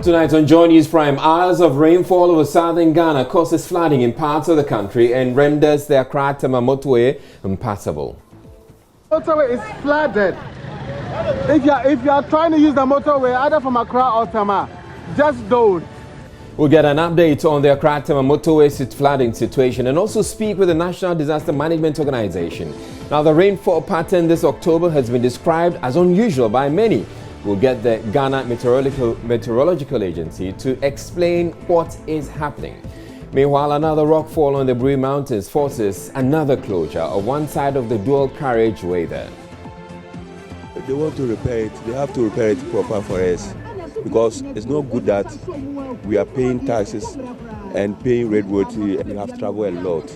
Tonight on Joy News Prime, hours of rainfall over southern Ghana causes flooding in parts of the country and renders the Accra-Tema motorway impassable. Motorway is flooded. If you are trying to use the motorway either from Accra or Tema, just don't. We'll get an update on the Accra-Tema motorway flooding situation and also speak with the National Disaster Management Organization. Now, the rainfall pattern this October has been described as unusual by many. We'll get the Ghana Meteorological Agency to explain what is happening. Meanwhile, another rockfall on the Buri Mountains forces another closure of one side of the dual carriageway there. If they want to repair it, they have to repair it proper for us, because it's not good that we are paying taxes and paying roadworthy and we have to travel a lot.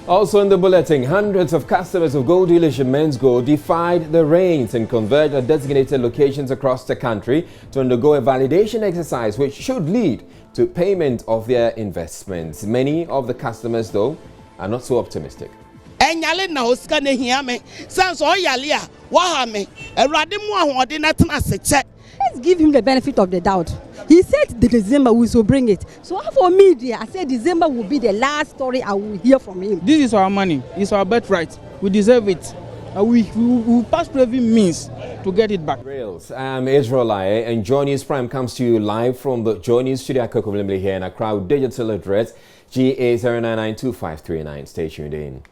Also in the bulletin, hundreds of customers of gold dealership Men's Gold defied the rains and converged at designated locations across the country to undergo a validation exercise which should lead to payment of their investments. Many of the customers, though, are not so optimistic. Let's give him the benefit of the doubt. He said the December we will bring it. So for me, I said December will be the last story I will hear from him. This is our money. It's our birthright. We deserve it. We pass through every means to get it back. I'm Israel Aye, and Joy News Prime comes to you live from the Joy News studio at Kokomlimli here in Accra. Digital address GA0992539. Stay tuned in.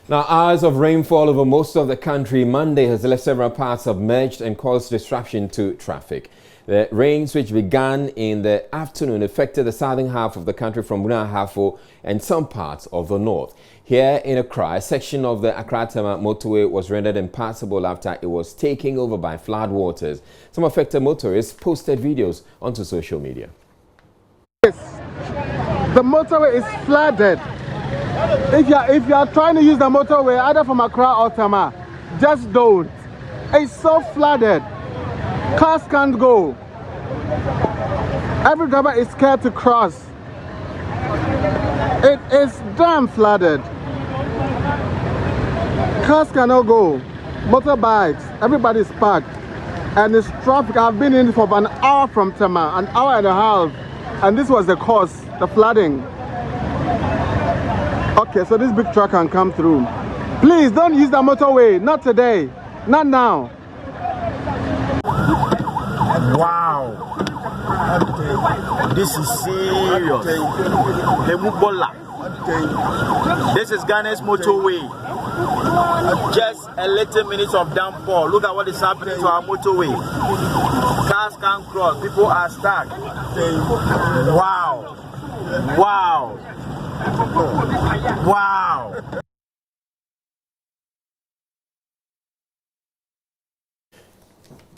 Now, hours of rainfall over most of the country Monday has left several parts submerged and caused disruption to traffic. The rains, which began in the afternoon, affected the southern half of the country from Bunahafo and some parts of the north. Here in Accra, a section of the Accra-Tema motorway was rendered impassable after it was taken over by flood waters. Some affected motorists posted videos onto social media. Yes, the motorway is flooded. If you are trying to use the motorway either from Accra or Tema, just don't. It's so flooded. Cars can't go. Every driver is scared to cross. It is damn flooded. Cars cannot go. Motorbikes, everybody's parked. And it's traffic. I've been in for an hour from Tema, an hour and a half. And this was the cause, the flooding. Okay, so this big truck can come through. Please don't use the motorway. Not today. Not now. Wow. This is serious. The Mubola. This is Ghana's motorway. Just a little minute of downpour. Look at what is happening to our motorway. Cars can't cross. People are stuck. Wow. Wow. Wow.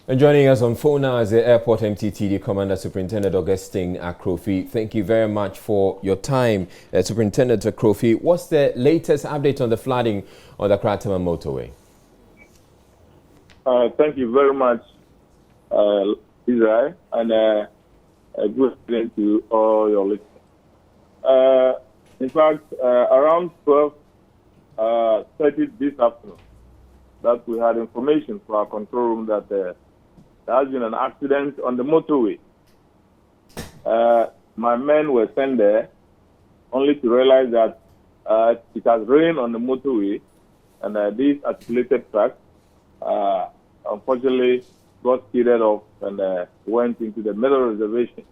And joining us on phone now is the Airport MTTD Commander Superintendent Augustine Akrofi. Thank you very much for your time, Superintendent Akrofi. What's the latest update on the flooding on the Accra-Tema motorway? Thank you very much, Israel, and a good evening to all your listeners. In fact, around 12:30 this afternoon, that we had information from our control room that there has been an accident on the motorway. My men were sent there only to realize that it has rained on the motorway, and these articulated trucks unfortunately got skidded off and went into the middle reservation.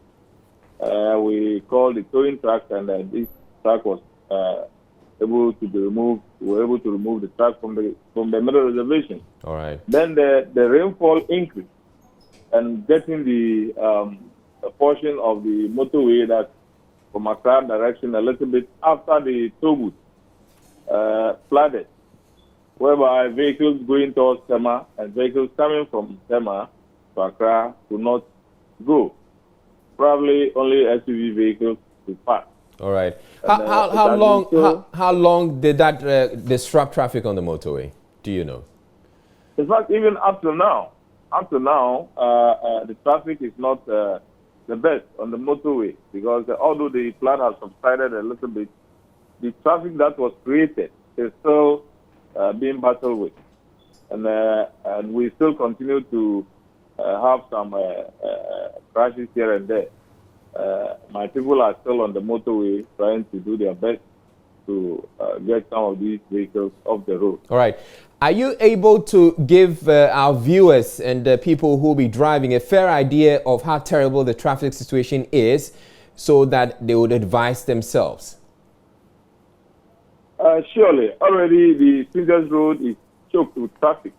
We called the towing truck, and this truck was able to be removed. We were able to remove the truck from the middle reservation. All right. Then the rainfall increased, and getting the a portion of the motorway that from Accra direction a little bit after the toll booth flooded, whereby vehicles going towards Tema and vehicles coming from Tema to Accra could not go. Probably only SUV vehicles could pass. All right. How long did that disrupt traffic on the motorway? Do you know? In fact, even up to now, the traffic is not the best on the motorway because although the flood has subsided a little bit, the traffic that was created is still being battled with. And we still continue to have some crashes here and there. My people are still on the motorway trying to do their best to get some of these vehicles off the road. All right. Are you able to give our viewers and the people who will be driving a fair idea of how terrible the traffic situation is so that they would advise themselves? Surely. Already the Spintex Road is choked with traffic.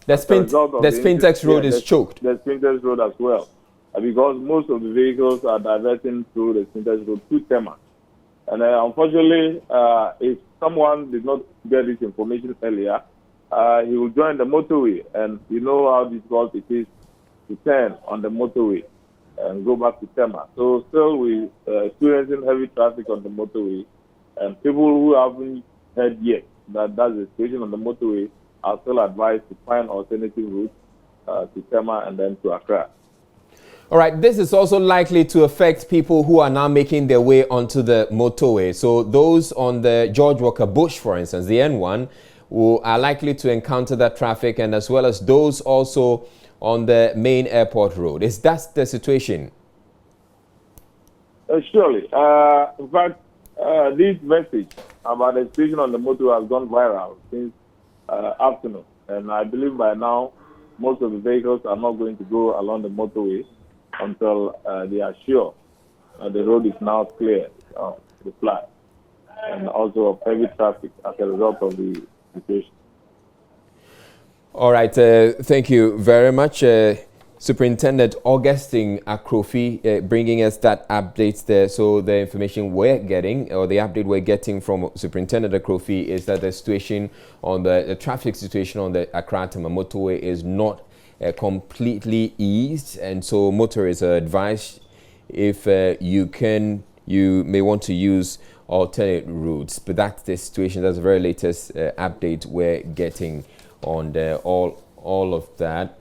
The Spintex Road is choked. The Spintex Road as well. Because most of the vehicles are diverting through the Spintex Road to Tema. And unfortunately, if someone did not get this information earlier, he will join the motorway. And you know how difficult it is to turn on the motorway and go back to Tema. So still we experiencing heavy traffic on the motorway. And people who haven't heard yet that that's the situation on the motorway are still advised to find alternative routes to Tema and then to Accra. All right, this is also likely to affect people who are now making their way onto the motorway. So those on the George Walker Bush, for instance, the N1, who are likely to encounter that traffic, and as well as those also on the main airport road. Is that the situation? Surely. In fact, this message about the situation on the motorway has gone viral since afternoon. And I believe by now, most of the vehicles are not going to go along the motorway until they are sure the road is now clear of the flood and also of heavy traffic as a result of the situation. All right, thank you very much, Superintendent Augustine Akrofi, bringing us that update there. So the information we're getting, or the update we're getting from Superintendent Akrofi, is that the situation on the traffic situation on the Accra-Tema motorway is not completely eased, and so motorists are advised, if you may want to use alternate routes. But that's the situation. That's the very latest update we're getting on all of that.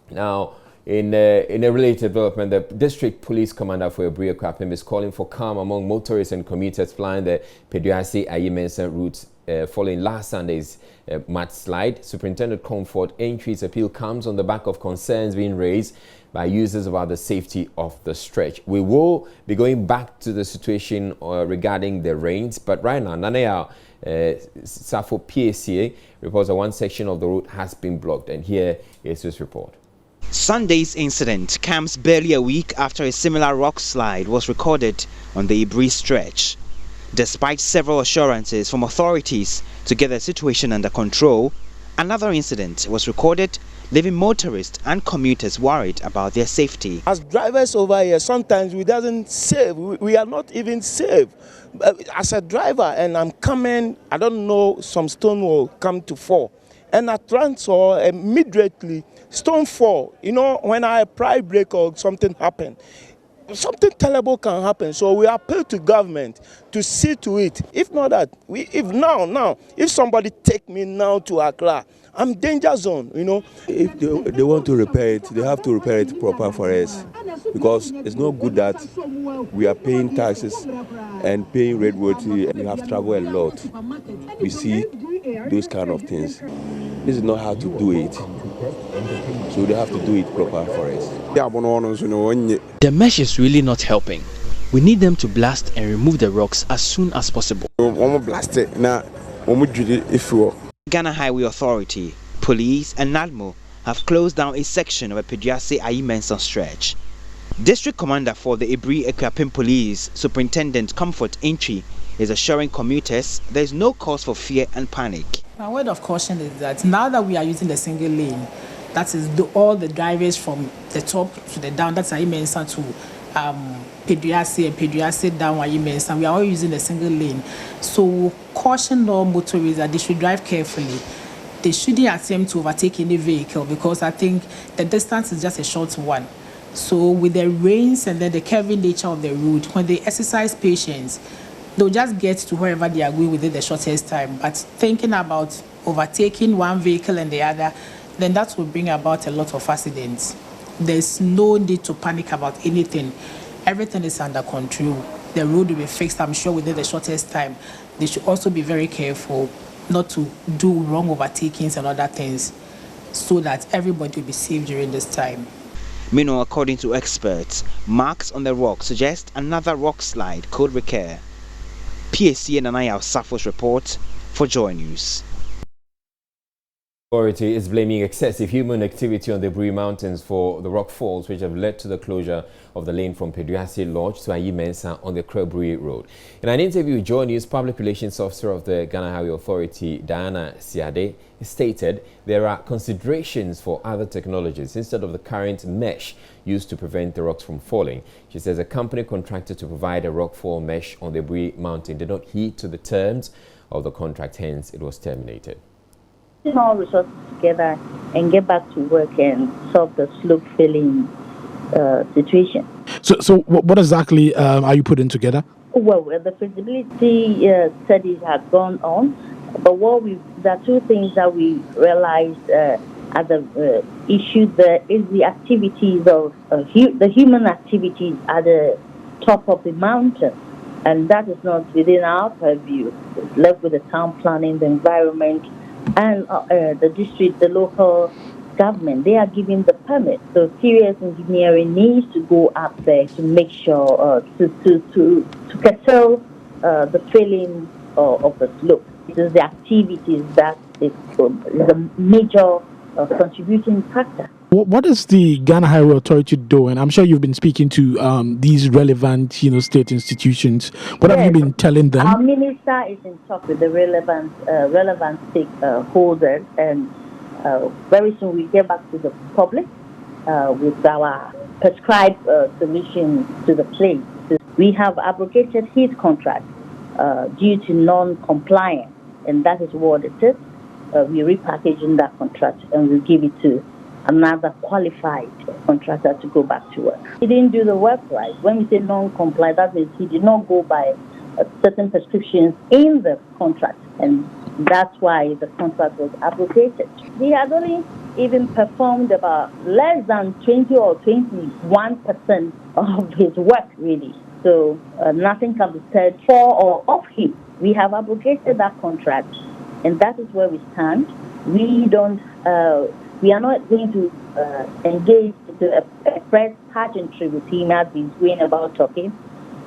Now, in a related development, the District Police Commander for Aburi Akwapim is calling for calm among motorists and commuters flying the Peduase Ayimensa route following last Sunday's mudslide. Superintendent Comfort Entry's appeal comes on the back of concerns being raised by users about the safety of the stretch. We will be going back to the situation regarding the rains, but right now, Nanea Safo PACA reports that one section of the road has been blocked, and here is his report. Sunday's incident comes barely a week after a similar rock slide was recorded on the Ibri stretch. Despite several assurances from authorities to get the situation under control, another incident was recorded, leaving motorists and commuters worried about their safety. As drivers over here, sometimes we doesn't save. We are not even safe. As a driver, and I'm coming, I don't know, some stone will come to fall. And I transfer immediately, stone fall. You know, when I apply brake or something happen, something terrible can happen. So we appeal to government to see to it. If not that, if somebody take me now to Accra, I'm danger zone, you know. If they want to repair it, they have to repair it proper for us. Because it's not good that we are paying taxes and paying roadworthy and you have to travel a lot. We see those kind of things. This is not how to do it. So they have to do it proper for us. The mesh is really not helping. We need them to blast and remove the rocks as soon as possible. Ghana Highway Authority, police and NADMO have closed down a section of a Peduase Ayimensa stretch. District Commander for the Ibri Akwapim Police, Superintendent Comfort Entry, is assuring commuters there is no cause for fear and panic. My word of caution is that now that we are using the single lane, that is all the drivers from the top to the down, that's Ayimensa to Peduase and Peduase down Ayimensa, we are all using the single lane. So caution all motorists that they should drive carefully. They shouldn't attempt to overtake any vehicle because I think the distance is just a short one. So with the rains and then the curvy nature of the route, when they exercise patience, they'll just get to wherever they are going within the shortest time. But thinking about overtaking one vehicle and the other, then that will bring about a lot of accidents. there's no need to panic about anything. Everything is under control. The road will be fixed, I'm sure, within the shortest time. They should also be very careful not to do wrong overtakings and other things so that everybody will be safe during this time. Meanwhile, according to experts, marks on the rock suggest another rock slide could recur. PSC and Anaya Safos report for Joy News. Authority is blaming excessive human activity on the Ebury Mountains for the rock falls, which have led to the closure of the lane from Peduase Lodge to Ayi Mensah on the Krebri Road. In an interview with Joy News, Public Relations Officer of the Ghana Highway Authority, Diana Siade, stated there are considerations for other technologies instead of the current mesh used to prevent the rocks from falling. She says a company contracted to provide a rockfall mesh on the Ebury Mountain did not heed to the terms of the contract, hence it was terminated. All resources together and get back to work and solve the slope filling situation. So what exactly are you putting together? Well, the feasibility studies have gone on, but there are two things that we realized at the issue there is the activities of the human activities at the top of the mountain, and that is not within our purview. It's left with the town planning, the environment, and the district, the local government. They are giving the permit. So serious engineering needs to go up there to make sure to curtail the filling of the slope. It is the activities that is the major contributing factor. What is the Ghana Highway Authority doing? I'm sure you've been speaking to these relevant, state institutions. What have you been telling them? Our minister is in talk with the relevant stakeholders, and very soon we get back to the public with our prescribed solution to the place. We have abrogated his contract due to non-compliance, and that is what it is. We're repackaging that contract and we'll give it to another qualified contractor to go back to work. He didn't do the work right. When we say non-compliant, that means he did not go by certain prescriptions in the contract, and that's why the contract was abrogated. He had only even performed about less than 20 or 21% of his work, really. So nothing can be said for or of him. We have abrogated that contract, and that is where we stand. We are not going to engage into a press pageantry with him as he's going about talking.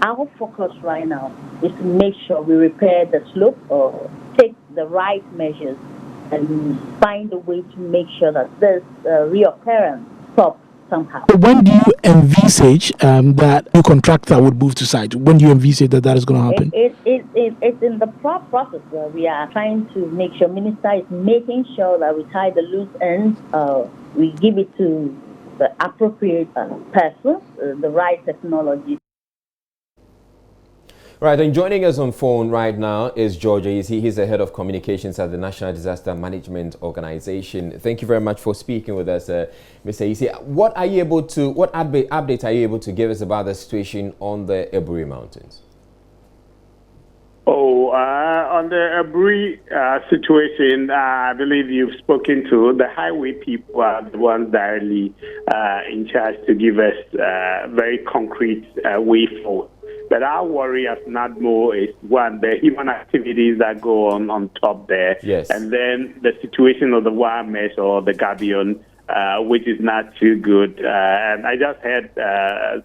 Our focus right now is to make sure we repair the slope or take the right measures and find a way to make sure that this reoccurrence stops somehow. When do you envisage that new contractor would move to site? When do you envisage that is going to happen? It's in the process where we are trying to make sure Minister is making sure that we tie the loose ends. We give it to the appropriate person, the right technology. Right, and joining us on phone right now is George Ayisi. He's the head of communications at the National Disaster Management Organization. Thank you very much for speaking with us, Mr. Ayisi. What update are you able to give us about the situation on the Ebury Mountains? On the Ebury situation, I believe you've spoken to the highway people are the ones directly in charge to give us very concrete way forward. But our worry as NADMO is, one, the human activities that go on top there, yes, and then the situation of the wire mesh or the gabion, which is not too good. And I just heard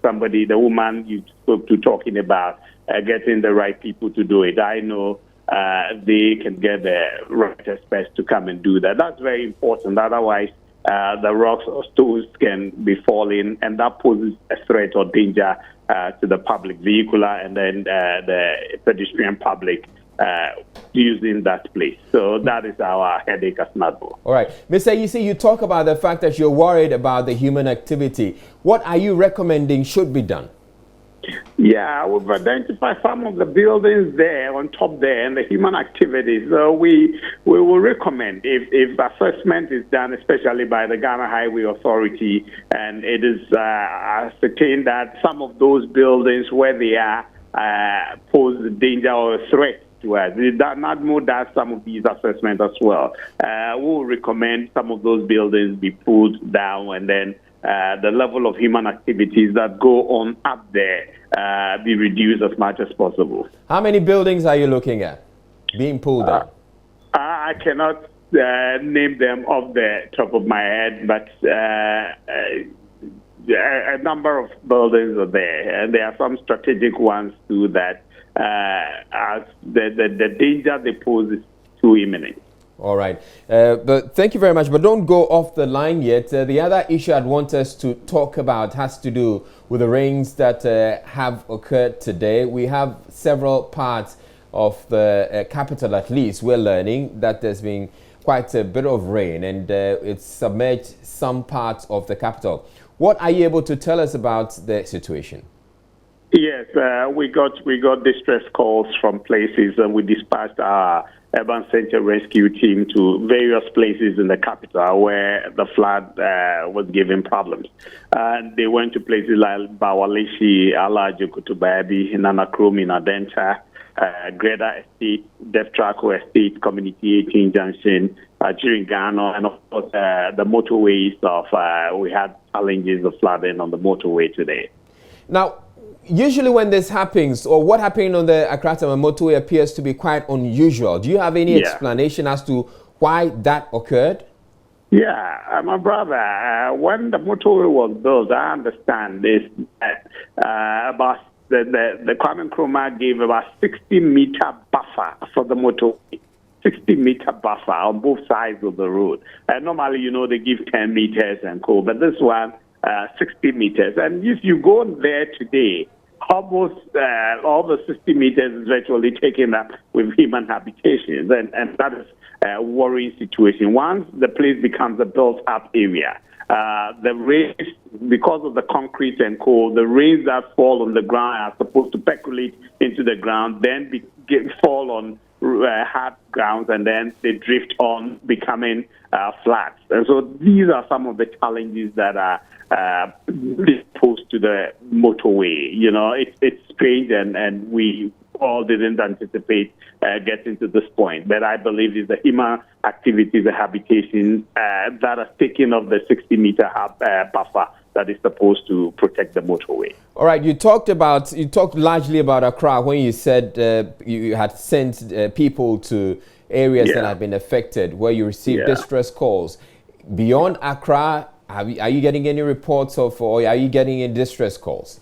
somebody, the woman you spoke to, talking about getting the right people to do it. I know they can get the right experts to come and do that. That's very important. Otherwise, the rocks or stones can be falling, and that poses a threat or danger to the public vehicular and then the pedestrian public using that place. So that is our headache as NADMO. All right. Mr. Ayisi, you talk about the fact that you're worried about the human activity. What are you recommending should be done? Yeah, we've identified some of the buildings there on top there and the human activities. So we will recommend if assessment is done, especially by the Ghana Highway Authority, and it is ascertained that some of those buildings where they are pose a danger or a threat to us. NADMO does some of these assessments as well. We will recommend some of those buildings be pulled down and then the level of human activities that go on up there be reduced as much as possible. How many buildings are you looking at being pulled down? I cannot name them off the top of my head, but a number of buildings are there, and there are some strategic ones too that as the danger they pose is too imminent. All right. But thank you very much. But don't go off the line yet. The other issue I'd want us to talk about has to do with the rains that have occurred today. We have several parts of the capital, at least, we're learning that there's been quite a bit of rain, and it's submerged some parts of the capital. What are you able to tell us about the situation? Yes, we got distress calls from places, and we dispatched our urban center rescue team to various places in the capital where the flood was giving problems. They went to places like Bawalishi, Alajo, Kutubayabi, Nanakrum, Adenta, Greta Estate, Deftraco Estate, Community 18 Junction, Chiringano, and of course the motorways of, we had challenges of flooding on the motorway today. Now, usually when this happens, or what happened on the Accra-Tema motorway appears to be quite unusual. Do you have any explanation as to why that occurred? Yeah, my brother, when the motorway was built, I understand this, about the Kwame Nkrumah gave about 60-meter buffer for the motorway. 60-meter buffer on both sides of the road. Normally, you know, they give 10 meters and cool, but this one, 60 meters. And if you go there today, almost all the 60 meters is virtually taken up with human habitations, and that is a worrying situation. Once the place becomes a built-up area, the rains, because of the concrete and coal, the rains that fall on the ground are supposed to percolate into the ground, then fall on hard grounds, and then they drift on, becoming flats. And so these are some of the challenges that are posed to the motorway. You know, it's strange, and we all didn't anticipate getting to this point. But I believe it's the human activities, the habitation that are taking off the 60-meter buffer that is supposed to protect the motorway. All right, you talked largely about Accra when you said you had sent people to areas that have been affected where you received distress calls. Beyond Accra, are you getting any reports of, or are you getting any distress calls?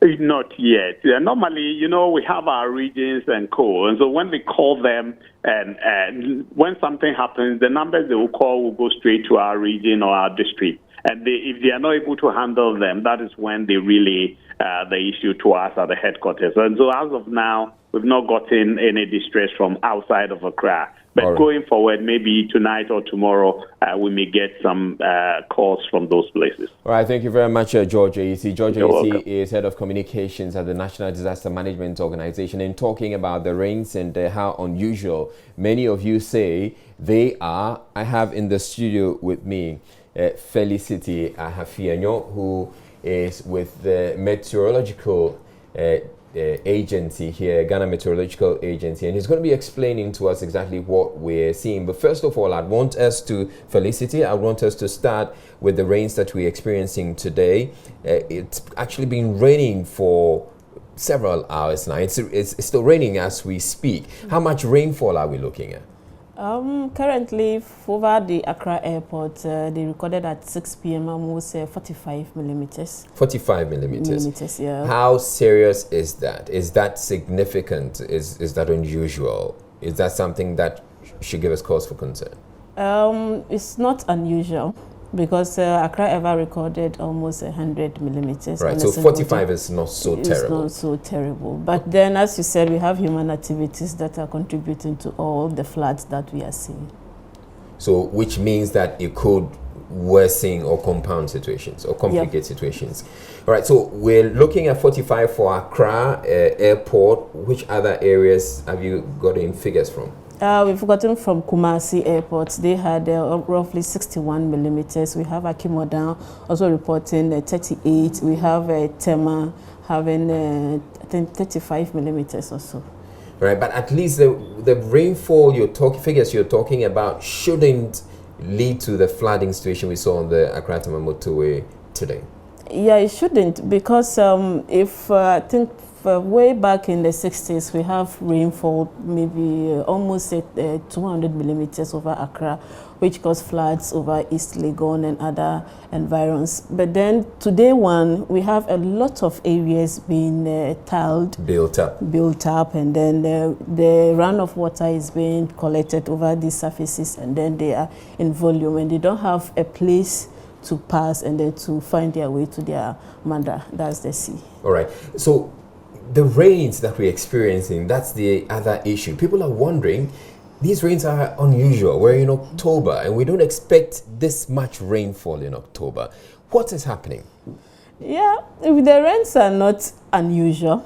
Not yet. Normally, you know, we have our regions and co, and so when we call them, and when something happens, the numbers they will call will go straight to our region or our district. And if they are not able to handle them, that is when they relay the issue to us at the headquarters. And so as of now, we've not gotten any distress from outside of Accra. But going forward, maybe tonight or tomorrow, we may get some calls from those places. All right, thank you very much, George Ayisi. George Ayisi is Head of Communications at the National Disaster Management Organization, and talking about the rains and how unusual many of you say they are. I have in the studio with me Felicity Ahafianyo, who is with the meteorological agency here, Ghana Meteorological Agency, and he's going to be explaining to us exactly what we're seeing. But first of all, I want us to start with the rains that we're experiencing today. It's actually been raining for several hours now. It's still raining as we speak. How much rainfall are we looking at? Currently, over the Accra airport, they recorded at 6 p.m. almost 45 millimeters. 45 millimeters? Yeah. How serious is that? Is that significant? Is that unusual? Is that something that should give us cause for concern? It's not unusual, because Accra ever recorded almost 100 millimeters. Right, so 45 is not so terrible. It's not so terrible. But then, as you said, we have human activities that are contributing to all the floods that we are seeing. So, which means that it could worsen or compound situations or complicate situations. All right, so we're looking at 45 for Accra airport. Which other areas have you got in figures from? We've gotten from Kumasi Airport. They had roughly 61 millimeters. We have Akimodan also reporting 38. We have Tema having I think 35 millimeters or so. Right, but at least the rainfall figures you're talking about shouldn't lead to the flooding situation we saw on the Accra-Tema motorway today? Yeah, it shouldn't, because if I think way back in the 60s, we have rainfall maybe almost 200 millimeters over Accra, which caused floods over East Legon and other environs. But then today we have a lot of areas being built up, and then the run of water is being collected over these surfaces, and then they are in volume, and they don't have a place to pass and then to find their way to their mother, that's the sea. All right. So the rains that we're experiencing, that's the other issue. People are wondering, these rains are unusual. We're in October and we don't expect this much rainfall in October. What is happening? Yeah, the rains are not unusual.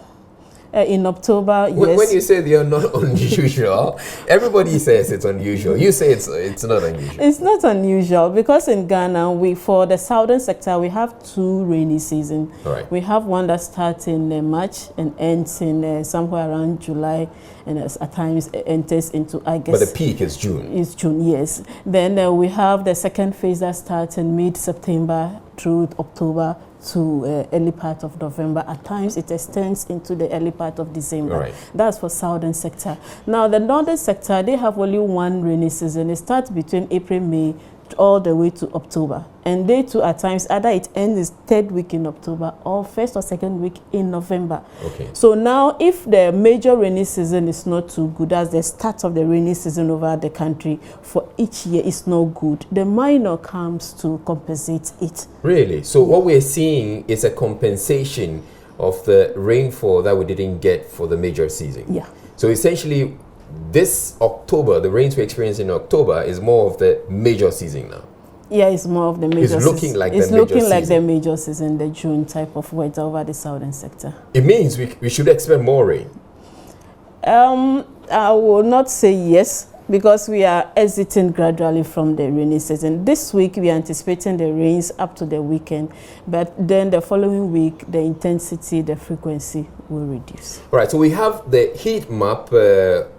In October, yes. When you say they are not unusual, everybody says it's unusual. You say it's not unusual. It's not unusual because in Ghana, for the southern sector, we have 2 rainy seasons. Right. We have one that starts in March and ends in somewhere around July, and at times enters into August. But the peak is June. It's June, yes. Then we have the second phase that starts in mid-September through October to early part of November. At times it extends into the early part of December. Right. That's for southern sector. Now the northern sector, they have only one rainy season. It starts between April, May, all the way to October. And they too at times, either it ends 3rd week in October or 1st or 2nd week in November. Okay. So now if the major rainy season is not too good, that's the start of the rainy season over the country for each year is not good, the minor comes to compensate it. Really? So what we're seeing is a compensation of the rainfall that we didn't get for the major season. Yeah. So essentially, this October, the rains we experienced in October is more of the major season now. Yeah, it's more of the major season. It's looking like the major season. It's looking like the major season, the June type of weather over the southern sector. It means we should expect more rain. I will not say yes, because we are exiting gradually from the rainy season. This week, we are anticipating the rains up to the weekend, but then the following week, the intensity, the frequency will reduce. All right, so we have the heat map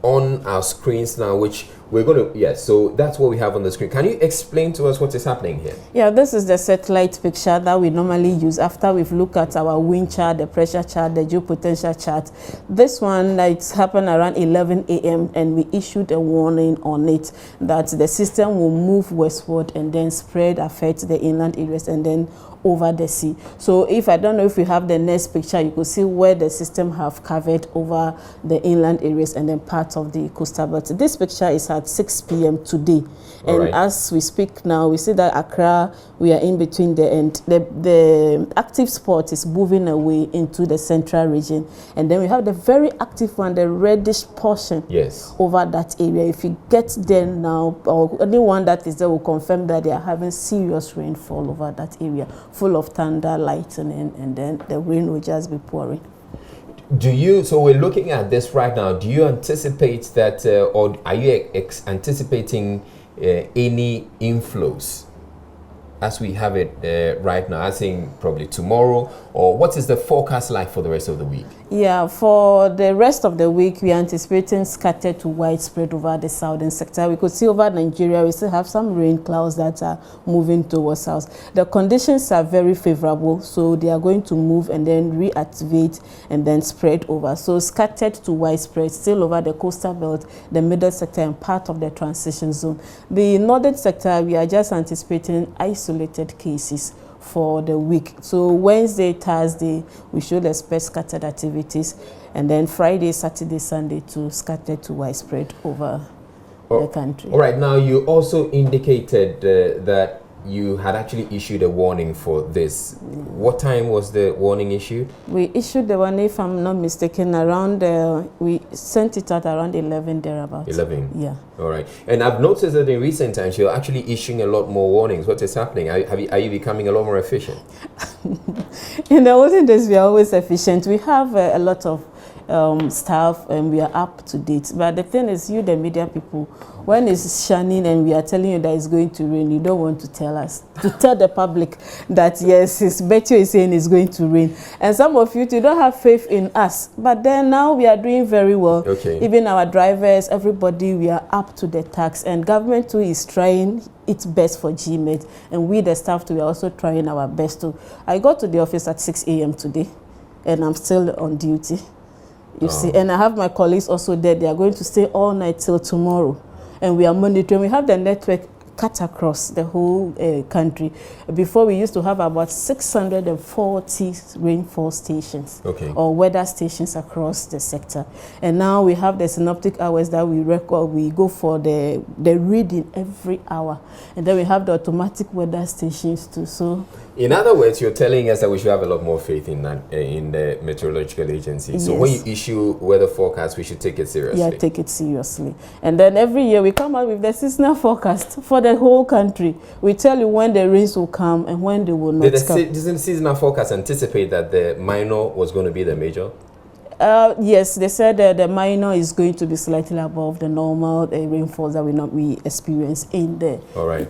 on our screens now, which we're going to, yes, so that's what we have on the screen. Can you explain to us what is happening here? Yeah, this is the satellite picture that we normally use after we've looked at our wind chart, the pressure chart, the geopotential chart. This one, it's happened around 11 a.m. and we issued a warning on it that the system will move westward and then spread, affect the inland areas and then over the sea. So if I don't know if you have the next picture, you could see where the system have covered over the inland areas and then part of the coastal belt. This picture is at 6 p.m. today. And as we speak now, we see that Accra, we are in between the end. The active spot is moving away into the central region. And then we have the very active one, the reddish portion over that area. If you get there now, or anyone that is there will confirm that they are having serious rainfall over that area, full of thunder, lightning, and then the rain will just be pouring. So we're looking at this right now. Do you anticipate that, or are you anticipating any inflows as we have it right now? I think probably tomorrow, or what is the forecast like for the rest of the week? Yeah, for the rest of the week, we are anticipating scattered to widespread over the southern sector. We could see over Nigeria, we still have some rain clouds that are moving towards us. The conditions are very favorable, so they are going to move and then reactivate and then spread over. So scattered to widespread, still over the coastal belt, the middle sector, and part of the transition zone. The northern sector, we are just anticipating isolated cases for the week. So Wednesday, Thursday, we should expect scattered activities, and then Friday, Saturday, Sunday to scattered to widespread over the country. All right, now you also indicated that you had actually issued a warning for this. What time was the warning issued? We issued the one, if I'm not mistaken, around, we sent it out around 11 thereabouts. 11? Yeah. All right. And I've noticed that in recent times, you're actually issuing a lot more warnings. What is happening? Are you becoming a lot more efficient? In the olden days, we are always efficient. We have a lot of staff, and we are up to date. But the thing is, you, the media people, when it's shining and we are telling you that it's going to rain, you don't want to tell us, to tell the public that yes, it's better is saying it's going to rain. And some of you don't have faith in us. But then now we are doing very well. Okay. Even our drivers, everybody, we are up to the task. And government too is trying its best for GMET. And we, the staff too, we are also trying our best too. I got to the office at 6 a.m. today, and I'm still on duty. You see, and I have my colleagues also there. They are going to stay all night till tomorrow. And we are monitoring. We have the network cut across the whole country. Before, we used to have about 640 rainfall stations or weather stations across the sector. And now we have the synoptic hours that we record. We go for the reading every hour. And then we have the automatic weather stations too. So, in other words, you're telling us that we should have a lot more faith in the meteorological agency. So when you issue weather forecasts, we should take it seriously. Yeah, take it seriously. And then every year we come out with the seasonal forecast for the whole country. We tell you when the rains will come and when they will not come. Did the seasonal forecast anticipate that the minor was going to be the major? Yes, they said the minor is going to be slightly above the normal rainfalls that we experience in the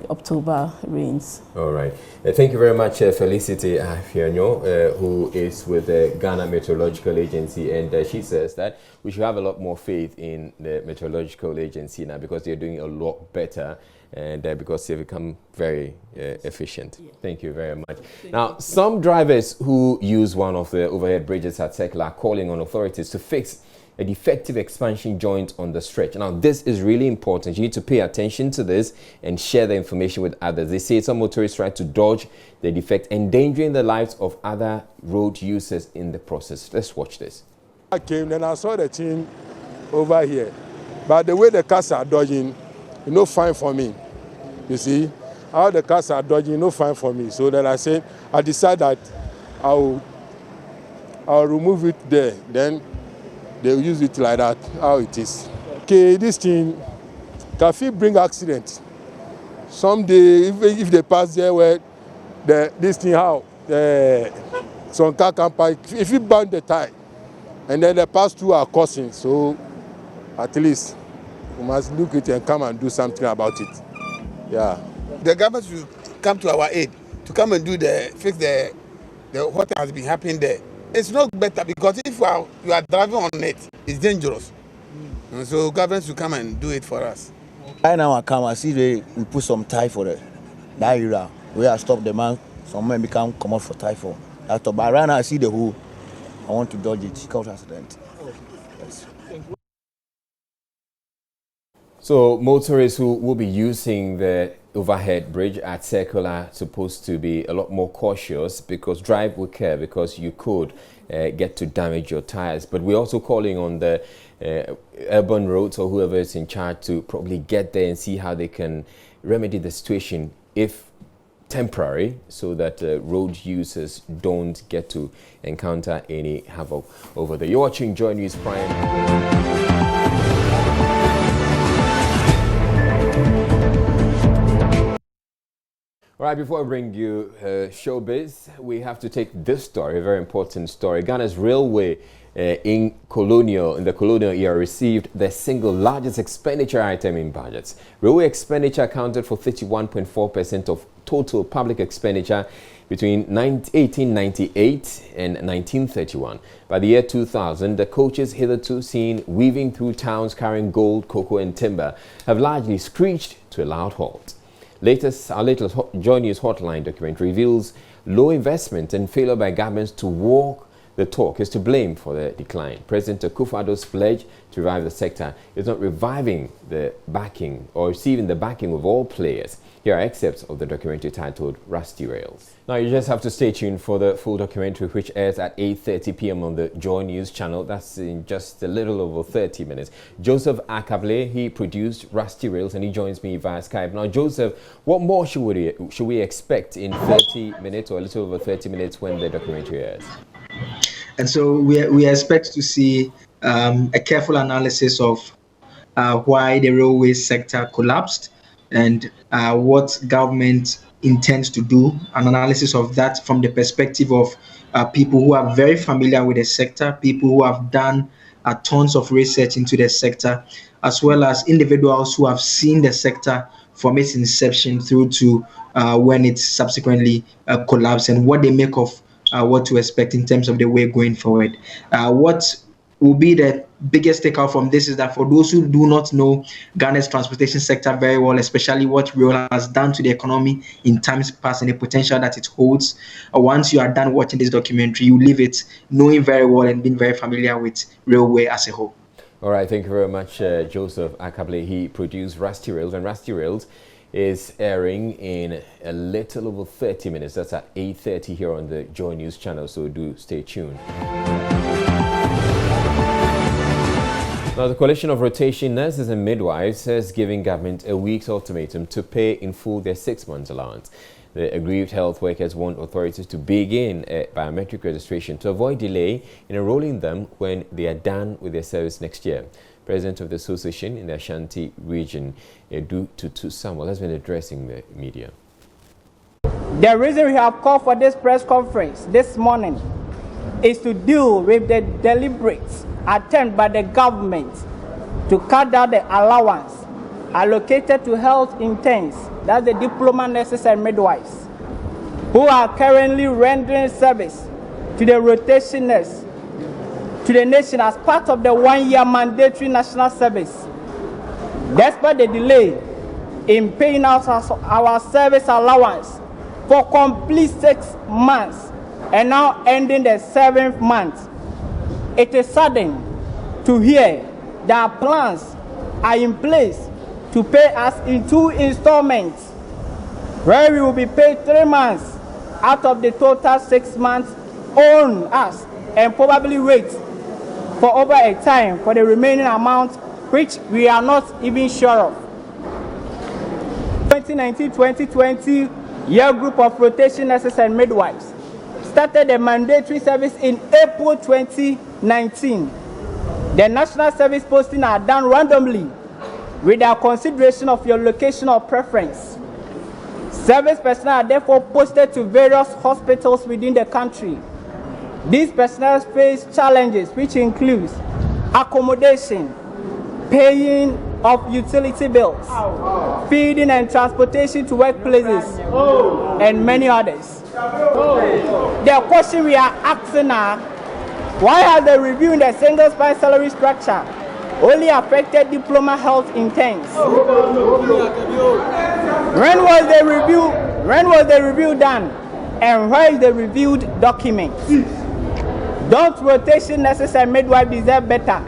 October rains. All right. Thank you very much, Felicity Afianyo, who is with the Ghana Meteorological Agency, and she says that we should have a lot more faith in the Meteorological Agency now because they're doing a lot better and because they've become very efficient. Yeah. Thank you very much. Now, some drivers who use one of the overhead bridges at Circle are calling on authorities to fix a defective expansion joint on the stretch. Now, this is really important. You need to pay attention to this and share the information with others. They say some motorists try to dodge the defect, endangering the lives of other road users in the process. Let's watch this. I came and I saw the thing over here, but the way the cars are dodging, no fine for me. You see, how the cars are dodging, no fine for me. So then I decided that I'll remove it there. Then they'll use it like that, how it is. Okay, this thing can bring accident. Someday, if they pass there where this thing some car can park, if you burn the tire, and then the pass through are causing, so at least we must look at it and come and do something about it. Yeah. The government should come to our aid to come and fix the what has been happening there. It's not better because if you are driving on it, it's dangerous. And so government should come and do it for us. Right now I come, I see we put some tie for that area. We have stopped the man, some men become come out for tie for that. But right now I see the hole. I want to dodge it, cause accident. Yes. So motorists who will be using the overhead bridge at Circle are supposed to be a lot more cautious because drive with care because you could get to damage your tires. But we're also calling on the urban roads or whoever is in charge to probably get there and see how they can remedy the situation if temporary so that road users don't get to encounter any havoc over there. You're watching Joy News Prime. All right, before I bring you showbiz, we have to take this story, a very important story. Ghana's railway in the colonial era received the single largest expenditure item in budgets. Railway expenditure accounted for 31.4% of total public expenditure between 1898 and 1931. By the year 2000, the coaches hitherto seen weaving through towns carrying gold, cocoa and timber have largely screeched to a loud halt. Our latest Joy News Hotline document reveals low investment and failure by governments to walk the talk is to blame for the decline. President Akufo-Addo's pledge to revive the sector is not reviving the backing or receiving the backing of all players. Here are excerpts of the documentary titled Rusty Rails. Now you just have to stay tuned for the full documentary, which airs at 8:30 p.m. on the Joy News channel. That's in just a little over 30 minutes. Joseph Akable, he produced Rusty Rails and he joins me via Skype. Now Joseph, what more should we expect in 30 minutes or a little over 30 minutes when the documentary airs? And so we expect to see a careful analysis of why the railway sector collapsed and what government intends to do, an analysis of that from the perspective of people who are very familiar with the sector, people who have done tons of research into the sector, as well as individuals who have seen the sector from its inception through to when it subsequently collapsed, and what they make of what to expect in terms of the way going forward. What will be the biggest takeout from this is that for those who do not know Ghana's transportation sector very well, especially what rail has done to the economy in times past and the potential that it holds, once you are done watching this documentary, you leave it knowing very well and being very familiar with railway as a whole. All right, thank you very much, Joseph Akable. He produced Rusty Rails, and Rusty Rails is airing in a little over 30 minutes. That's at 8:30 here on the Joy News channel, so do stay tuned. Now, the Coalition of Rotation Nurses and Midwives is giving government a week's ultimatum to pay in full their 6 months allowance. The aggrieved health workers want authorities to begin a biometric registration to avoid delay in enrolling them when they are done with their service next year. President of the association in the Ashanti region, Edu Tutu Samuel, has been addressing the media. The reason we have called for this press conference this morning is to deal with the deliberate attempt by the government to cut down the allowance allocated to health interns, that's the diploma nurses and midwives, who are currently rendering service to the rotation nurse to the nation as part of the 1-year mandatory national service. Despite the delay in paying out our service allowance for complete 6 months and now ending the 7th month, it is sudden to hear that plans are in place to pay us in 2 installments, where we will be paid 3 months out of the total 6 months on us, and probably wait for over a time for the remaining amount, which we are not even sure of. 2019-2020 year group of rotation nurses and midwives started the mandatory service in April 2019. The national service posting are done randomly without consideration of your location or preference. Service personnel are therefore posted to various hospitals within the country. These personnel face challenges which includes accommodation, paying of utility bills, feeding and transportation to workplaces, and many others. The question we are asking now, why has the review in the single spine salary structure only affected diploma health interns? When was the review done? And where is the reviewed document? Don't rotation nurses and midwives deserve better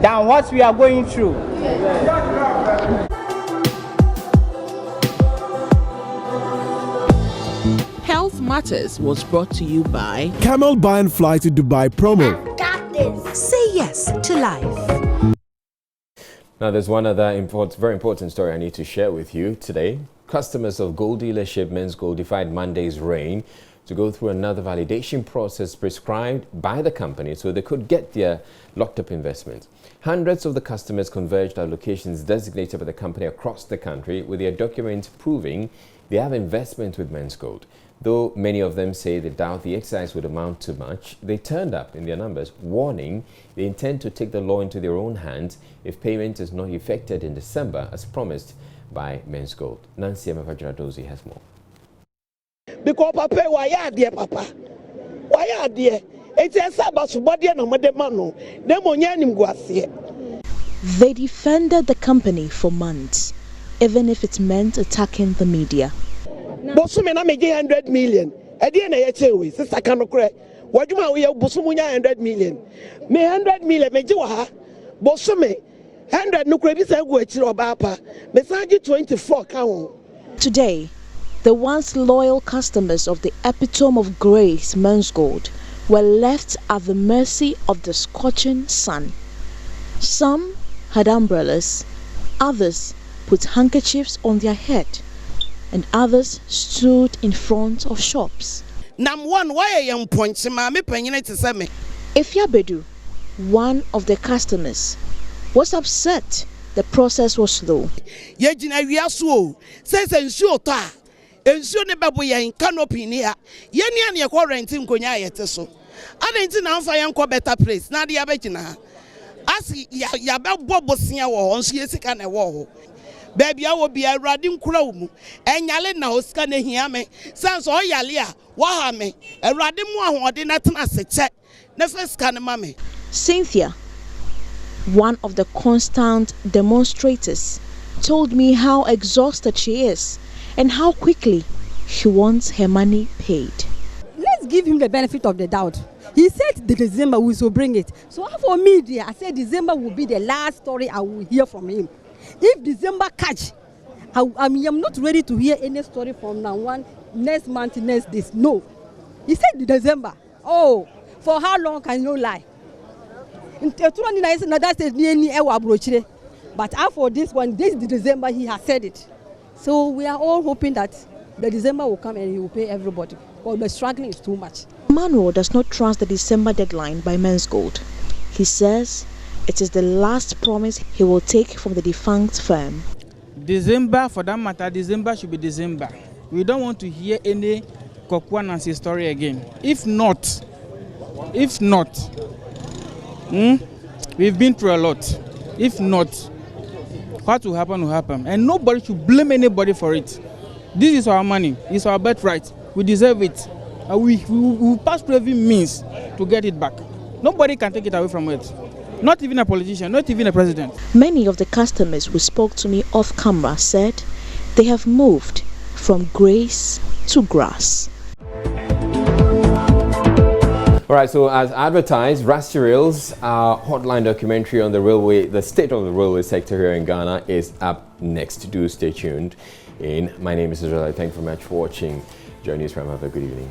than what we are going through? Health Matters was brought to you by Camel Buy and Fly to Dubai promo. Got this. Say yes to life. Now, there's one other very important story I need to share with you today. Customers of gold dealership Men's Gold defied Monday's rain to go through another validation process prescribed by the company so they could get their locked-up investments. Hundreds of the customers converged at locations designated by the company across the country with their documents proving they have investment with Men's Gold. Though many of them say they doubt the exercise would amount to much, they turned up in their numbers, warning they intend to take the law into their own hands if payment is not effected in December as promised by Men's Gold. Nancy Emefajradozi has more. Because Papa, why are there, Papa? Why are there? It's a Sabbath body and a Mademano. They defended the company for months, even if it meant attacking the media. Bosumena make 100 million. I didn't say we, Sister Kanokre. What you we have Bosumunya 100 million. Me 100 million, me Joha. Bosume 100 no credit I go to Obapa. Message 24 count. Today, the once loyal customers of the epitome of grace, Men's Gold, were left at the mercy of the scorching sun. Some had umbrellas, others put handkerchiefs on their head, and others stood in front of shops. Ifya Bedu, one of the customers, was upset the process was slow. Ensuo ne babo yen canopy ni a yen ne akọ rent nkonya ayete so adenti na amfa yen kọ better place na de abegina Asi ya be bobo sia wo ho nso yesika na wo ho. Baby awo bi awrade nkura wo mu. Enyale na osika na hia me. Sanso o yale a wo ha me. Awrade mu ahode na tena seche. Na fesika na ma me. Cynthia, one of the constant demonstrators, told me how exhausted she is and how quickly she wants her money paid. Let's give him the benefit of the doubt. He said the December we will bring it. So for me, I said December will be the last story I will hear from him. If December catch, I'm not ready to hear any story from now on, next month, next this. No. He said December. Oh, for how long can you lie? But after this one, this December, he has said it. So we are all hoping that the December will come and he will pay everybody. But the struggling is too much. Manuel does not trust the December deadline by Men's Gold. He says it is the last promise he will take from the defunct firm. December, for that matter, December should be December. We don't want to hear any Kokwanansi story again. If not, we've been through a lot. If not, what will happen will happen. And nobody should blame anybody for it. This is our money. It's our birthright. We deserve it. We will pass through every means to get it back. Nobody can take it away from it. Not even a politician, not even a president. Many of the customers who spoke to me off camera said they have moved from grace to grass. All right, so as advertised, Rusty Rails, our hotline documentary on the state of the railway sector here in Ghana is up next. Do stay tuned in. My name is Israel. Thank you very much for watching Journey News Prime. Have a good evening.